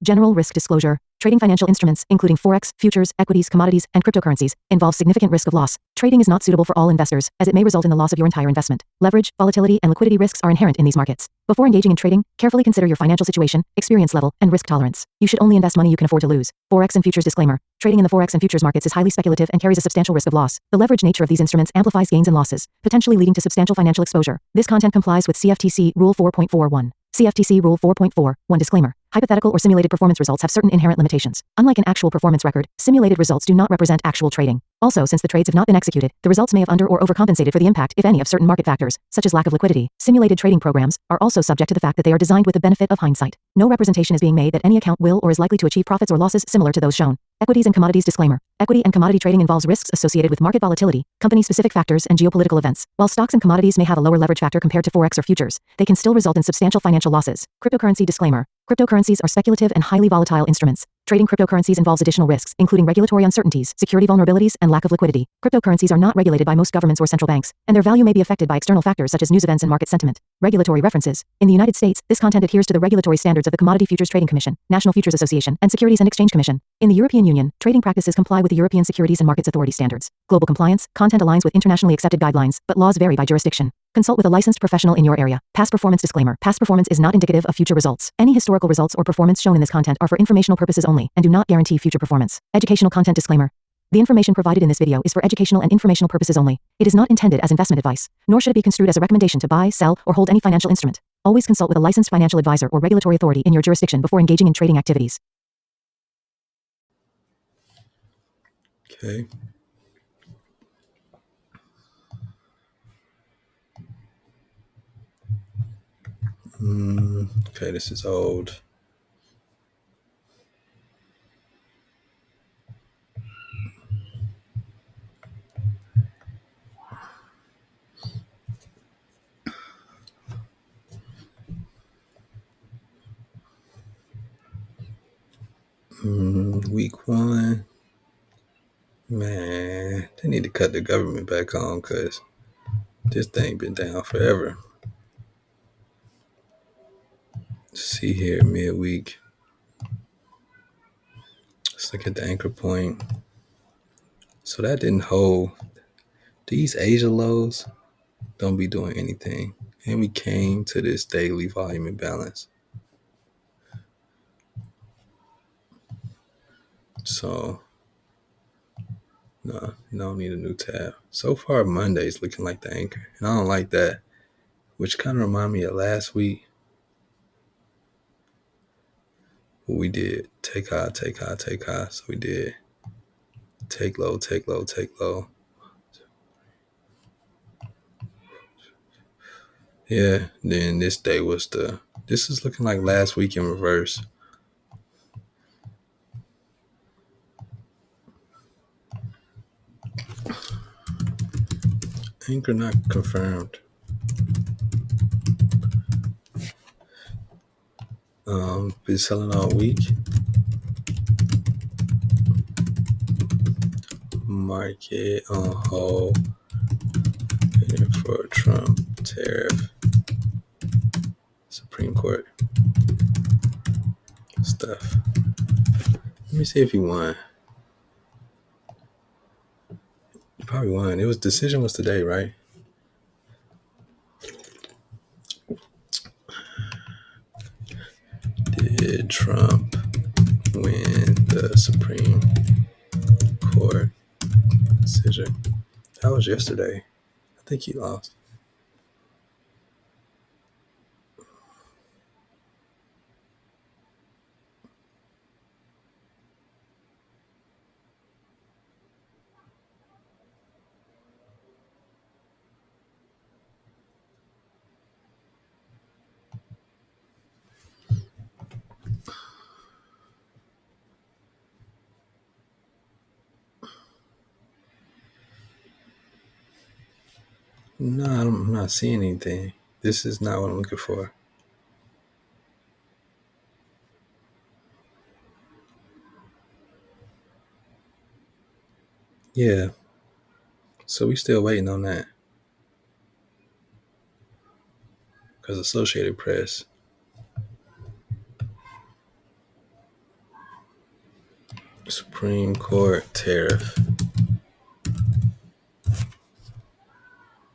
General risk disclosure. Trading financial instruments, including forex, futures, equities, commodities, and cryptocurrencies, involves significant risk of loss. Trading is not suitable for all investors, as it may result in the loss of your entire investment. Leverage, volatility, and liquidity risks are inherent in these markets. Before engaging in trading, carefully consider your financial situation, experience level, and risk tolerance. You should only invest money you can afford to lose. Forex and futures disclaimer. Trading in the forex and futures markets is highly speculative and carries a substantial risk of loss. The leverage nature of these instruments amplifies gains and losses, potentially leading to substantial financial exposure. This content complies with CFTC Rule 4.41. CFTC Rule 4.41 disclaimer. Hypothetical or simulated performance results have certain inherent limitations. Unlike an actual performance record, simulated results do not represent actual trading. Also, since the trades have not been executed, the results may have under or overcompensated for the impact, if any, of certain market factors, such as lack of liquidity. Simulated trading programs are also subject to the fact that they are designed with the benefit of hindsight. No representation is being made that any account will or is likely to achieve profits or losses similar to those shown. Equities and commodities disclaimer. Equity and commodity trading involves risks associated with market volatility, company-specific factors, and geopolitical events. While stocks and commodities may have a lower leverage factor compared to forex or futures, they can still result in substantial financial losses. Cryptocurrency disclaimer. Cryptocurrencies are speculative and highly volatile instruments. Trading cryptocurrencies involves additional risks, including regulatory uncertainties, security vulnerabilities, and lack of liquidity. Cryptocurrencies are not regulated by most governments or central banks, and their value may be affected by external factors such as news events and market sentiment. Regulatory references. In the United States, this content adheres to the regulatory standards of the Commodity Futures Trading Commission, National Futures Association, and Securities and Exchange Commission. In the European Union, trading practices comply with the European Securities and Markets Authority standards. Global compliance, content aligns with internationally accepted guidelines, but laws vary by jurisdiction. Consult with a licensed professional in your area. Past performance disclaimer. Past performance is not indicative of future results. Any historical results or performance shown in this content are for informational purposes only and do not guarantee future performance. Educational content disclaimer. The information provided in this video is for educational and informational purposes only. It is not intended as investment advice, nor should it be construed as a recommendation to buy, sell, or hold any financial instrument. Always consult with a licensed financial advisor or regulatory authority in your jurisdiction before engaging in trading activities. Okay. Okay, this is old. Week 1. Man, they need to cut the government back on because this thing been down forever. Let's see here, midweek. Let's look at the anchor point. So that didn't hold. These Asia lows don't be doing anything. And we came to this daily volume imbalance. So, no need a new tab. So far, Monday's looking like the anchor. And I don't like that, which kind of remind me of last week. We did take high, take high, take high. So we did take low, take low, take low. Yeah, then this day was this is looking like last week in reverse. Anchor not confirmed. Been selling all week. Market on hold. Waiting for Trump tariff. Supreme Court stuff. Let me see if he won. He probably won. Decision was today, right? Did Trump win the Supreme Court decision? That was yesterday. I think he lost. No, I'm not seeing anything. This is not what I'm looking for. Yeah. So we still waiting on that. Because Associated Press. Supreme Court tariff.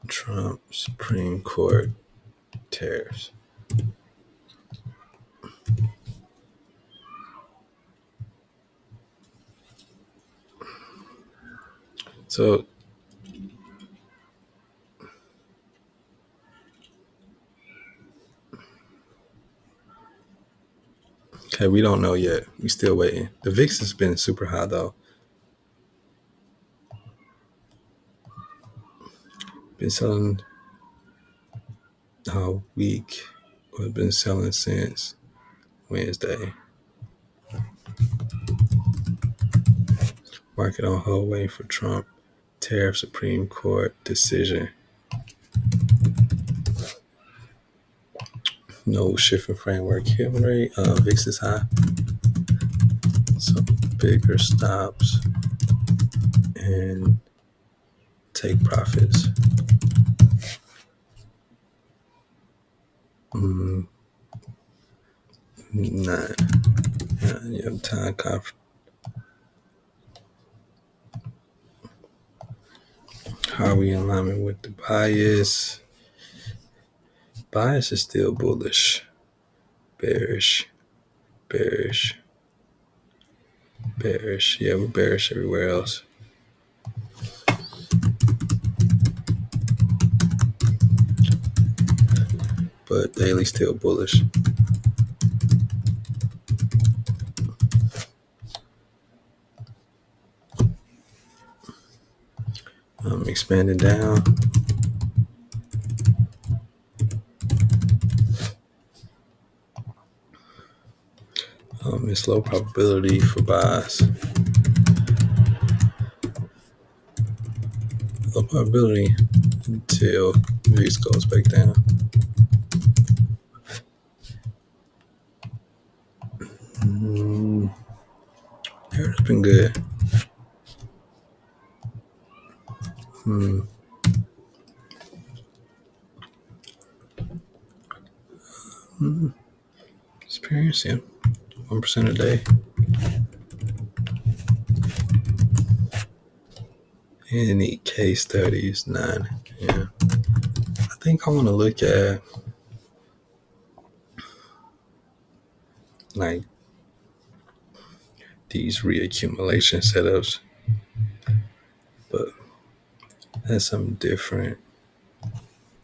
Trump Supreme Court tariffs. So, okay, we don't know yet. We still waiting. The VIX has been super high though. Been selling all week. We've been selling since Wednesday. Market on hold waiting for Trump tariff Supreme Court decision. No shift in framework. Hit rate. VIX is high. So bigger stops and take profits. Nine. You have time conference. How are we in alignment with the bias? Bias is still bullish. Bearish. Bearish. Bearish. Yeah, we're bearish everywhere else. But daily still bullish. Expanding down. It's low probability for buys. Low probability until VIX goes back down. It's been good. Experience, yeah. 1% a day. And need case studies, 9. Yeah. I think I want to look at like these reaccumulation setups, but that's something different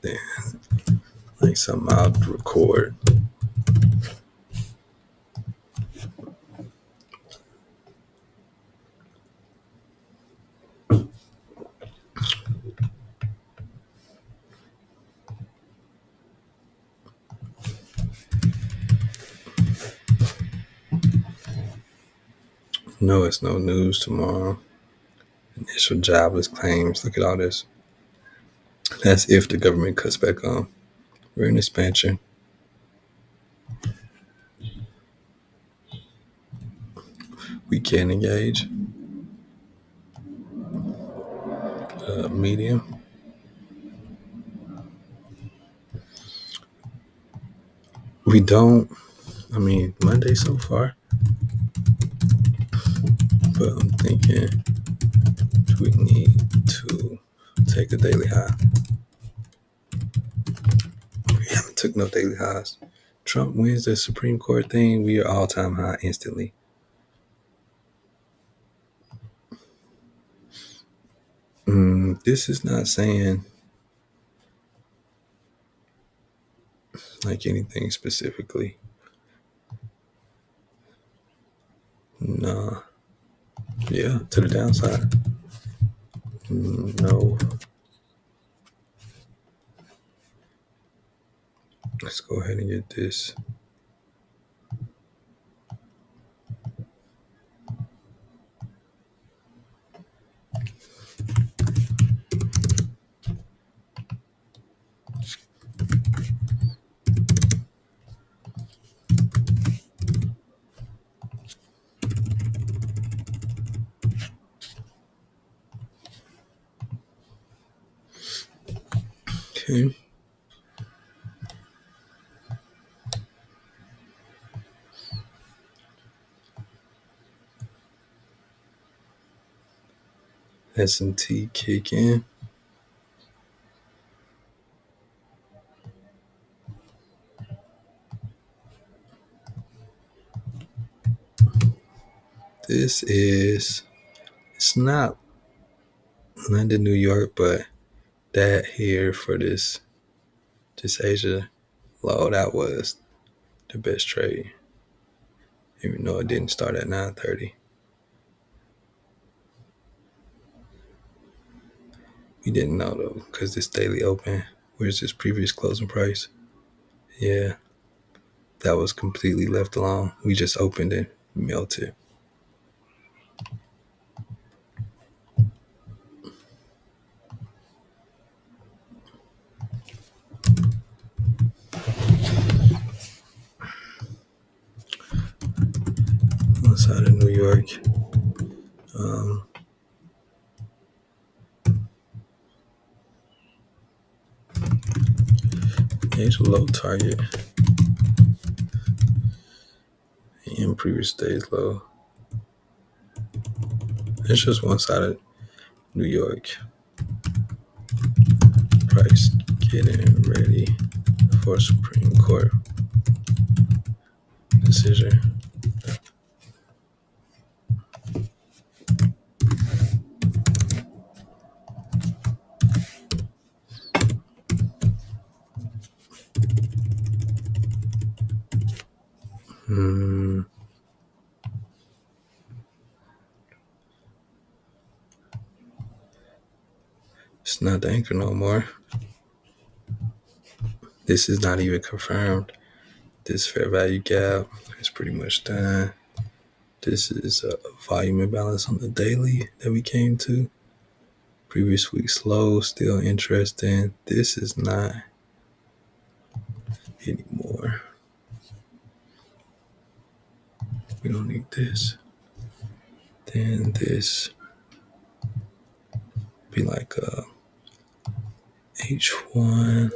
than like something I'll record. No, it's no news tomorrow. Initial jobless claims. Look at all this. That's if the government cuts back on. We're in expansion. We can engage. Medium. We don't. I mean, Monday so far. But I'm thinking we need to take a daily high. We haven't took no daily highs. Trump wins the Supreme Court thing. We are all-time high instantly. This is not saying like anything specifically. Nah. Yeah, to the downside. No. Let's go ahead and get this. Okay. S&T kick in. This is, it's not London, New York, but that here for this Asia low, that was the best trade, even though it didn't start at 9:30. We didn't know though, because this daily open, where's this previous closing price? Yeah, that was completely left alone. We just opened it, melted. Outside of New York, Asia low target and previous day's low. It's just one side of New York. Price getting ready for Supreme Court decision. It's not the anchor no more. This is not even confirmed. This fair value gap is pretty much done. This is a volume imbalance on the daily that we came to. Previous week's low, still interesting. This is not anymore. We don't need this. Then this be like a H1.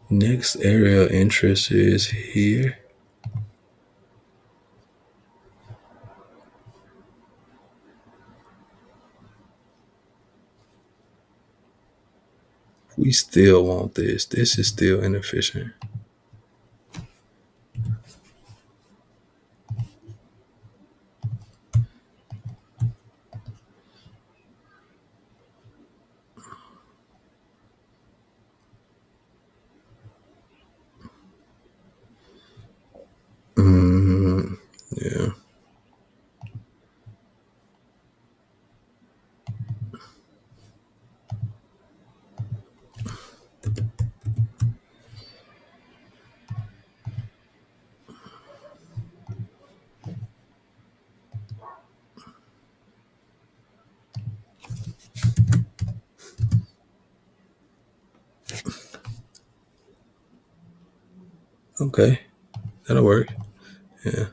Next area of interest is here. We still want this. This is still inefficient. Yeah. Okay. That'll work. Yeah.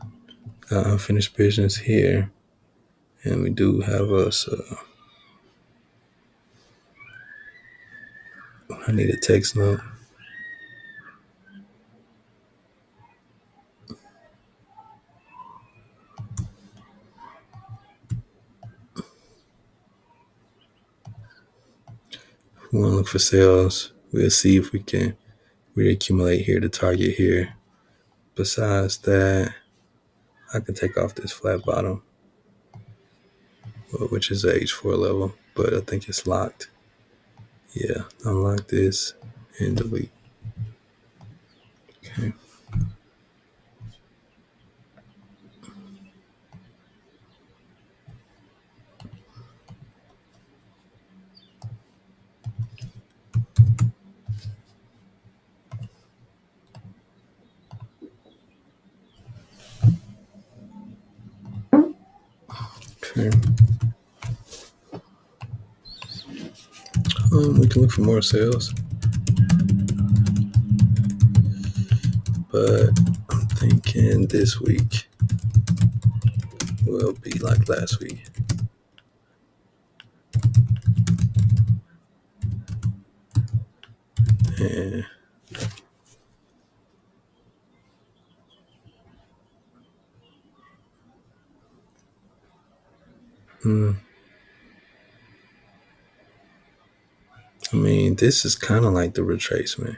Got unfinished business here. And we do have us. I need a text note. We want to look for sales. We'll see if we can reaccumulate here to target here. Besides that, I can take off this flat bottom, which is a H4 level, but I think it's locked. Yeah, unlock this and delete. Okay. Okay. We can look for more sales, but I'm thinking this week will be like last week. And I mean, this is kind of like the retracement.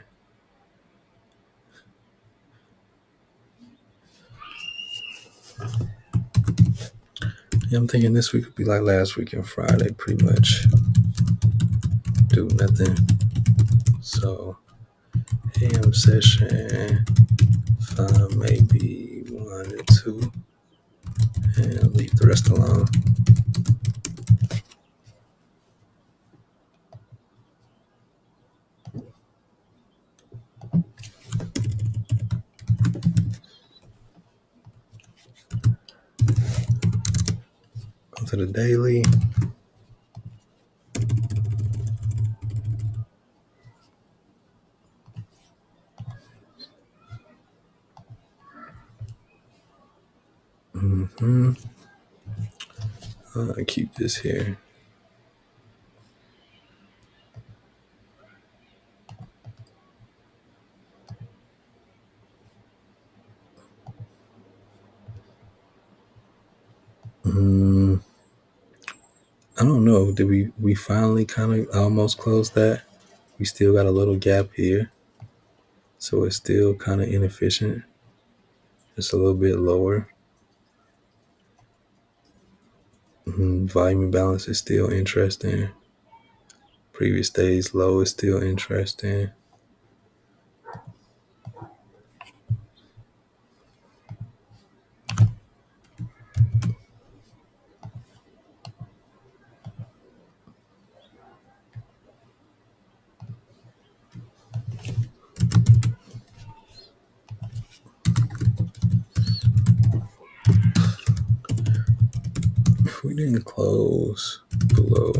Yeah, I'm thinking this week would be like last week and Friday, pretty much do nothing. So AM session, find maybe 1 or 2, and leave the rest alone. Go to the daily. Keep this here. I don't know. Did we finally kind of almost close that? We still got a little gap here, so it's still kind of inefficient. It's a little bit lower. Volume imbalance is still interesting. Previous day's low is still interesting. If we didn't close below,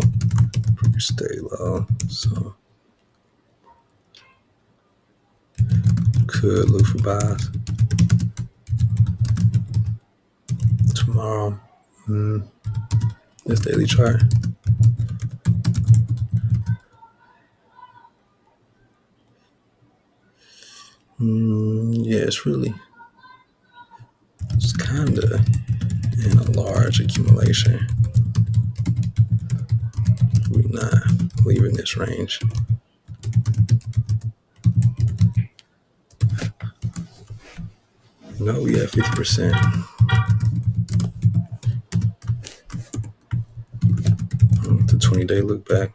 we stay low. So could look for buys tomorrow. This daily chart. Yeah, it's kind of in a large accumulation. We're not leaving this range. No, we have 50%. The 20-day look back.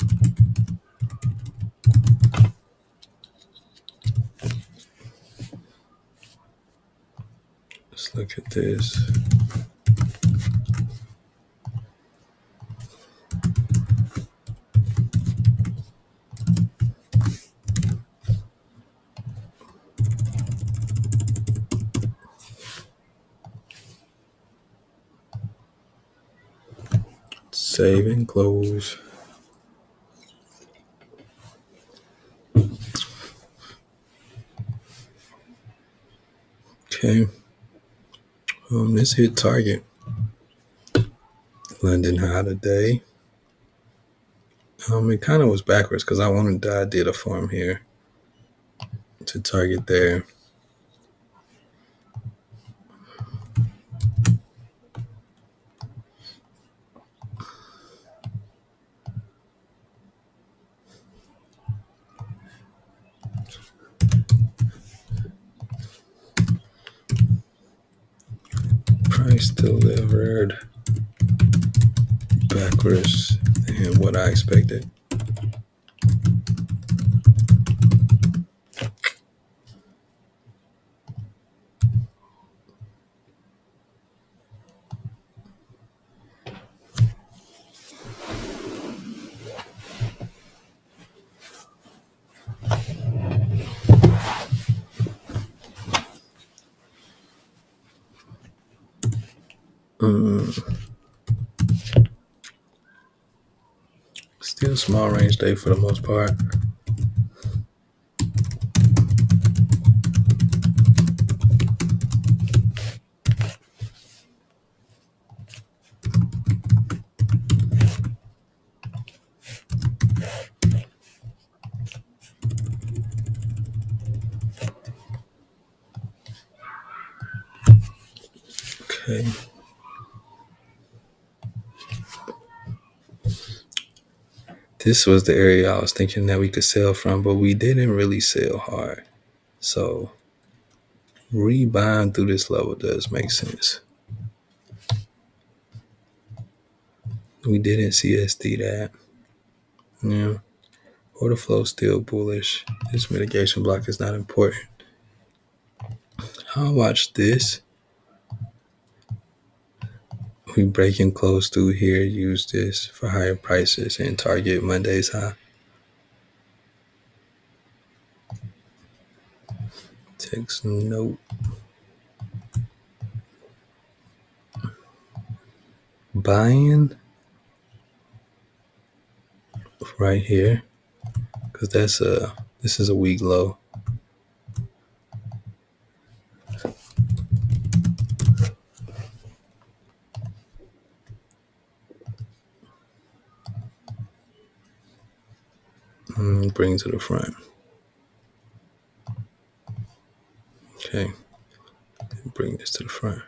Let's look at this. Save and close. Okay. This hit target. London high today. It kind of was backwards because I did a form here to target there. Price delivered backwards and what I expected. Still small range day for the most part. Okay. This was the area I was thinking that we could sell from, but we didn't really sell hard. So rebuying through this level does make sense. We didn't CSD that. Yeah. Order flow still bullish. This mitigation block is not important. I'll watch this. We break and close through here. Use this for higher prices and target Monday's high. Take some note. Buying right here because this is a weak low. Bring to the front. Okay, bring this to the front.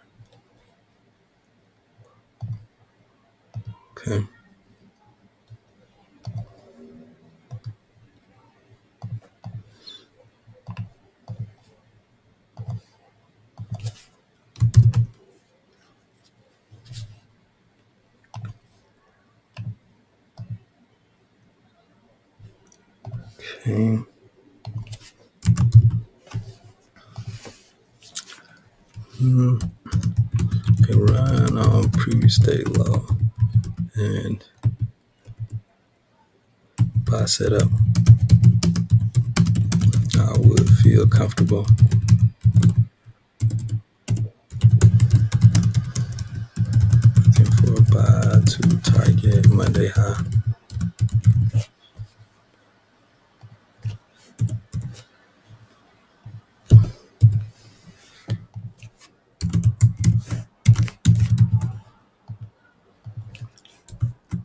Okay. Okay. Okay, run on previous day low and buy setup. I would feel comfortable. Looking for a buy to target Monday high.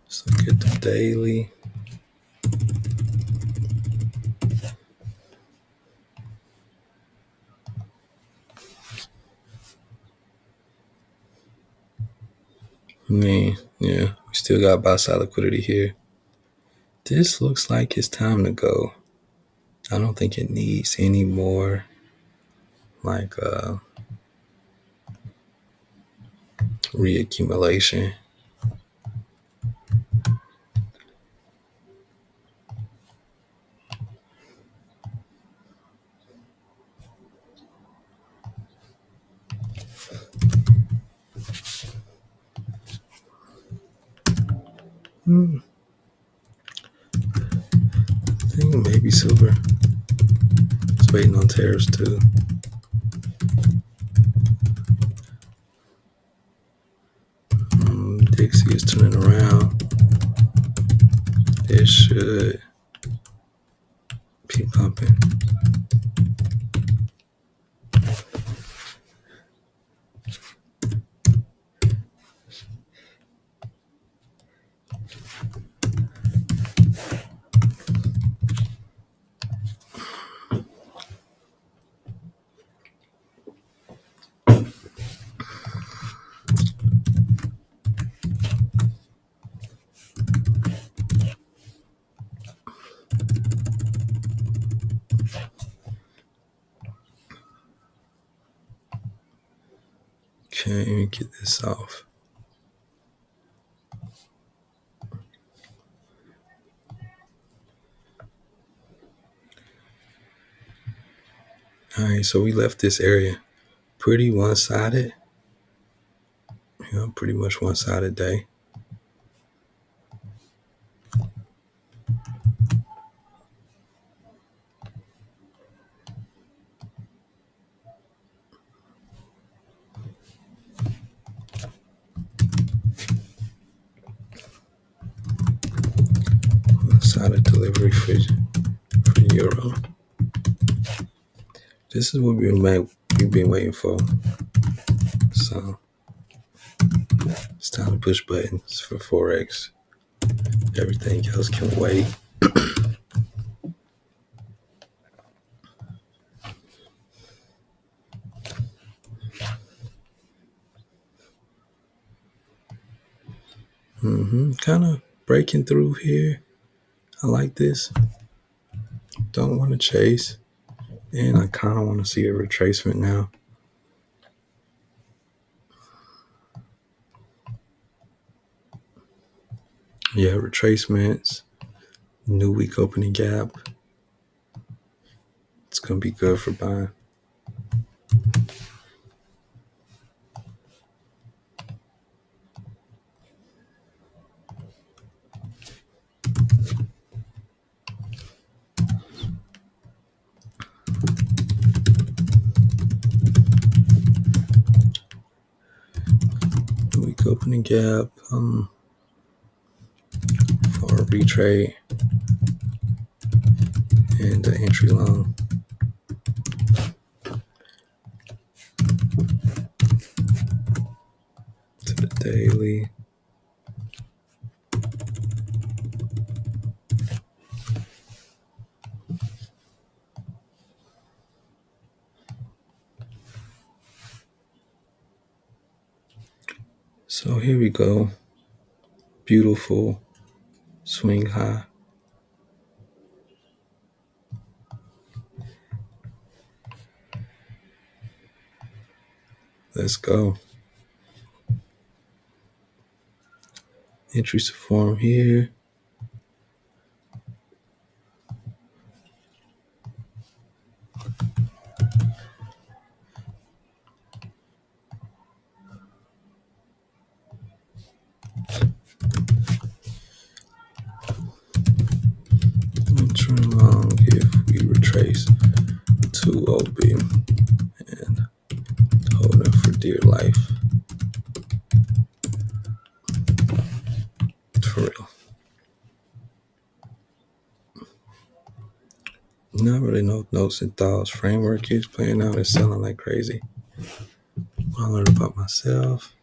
Let's look at the daily. Yeah, we still got buy side liquidity here. This looks like it's time to go. I don't think it needs any more like reaccumulation. I think maybe silver. It's waiting on tariffs too. Dixie is turning around. It should be pumping. Okay, let me get this off. All right, so we left this area pretty one-sided. Pretty much one-sided day. One-sided delivery for euro. This is what we've been waiting for. So it's time to push buttons for Forex. Everything else can wait. Kind of breaking through here. I like this. Don't want to chase. And I kind of want to see a retracement now. Yeah, retracements. New week opening gap. It's going to be good for buying. New week opening gap. For a retrade and the entry long. To the daily. So here we go. Beautiful swing high. Let's go. Entries to form here. Entry long if we retrace to OB and hold it for dear life. For real. Not really no notes and thoughts. Framework keeps playing out and selling like crazy. I learned about myself.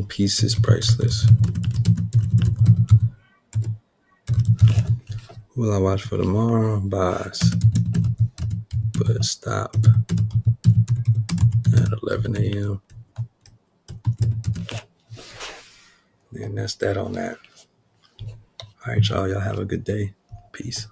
Peace is priceless. Will I watch for tomorrow? Buys. But stop at 11 a.m. And that's that on that. All right, y'all. Y'all have a good day. Peace.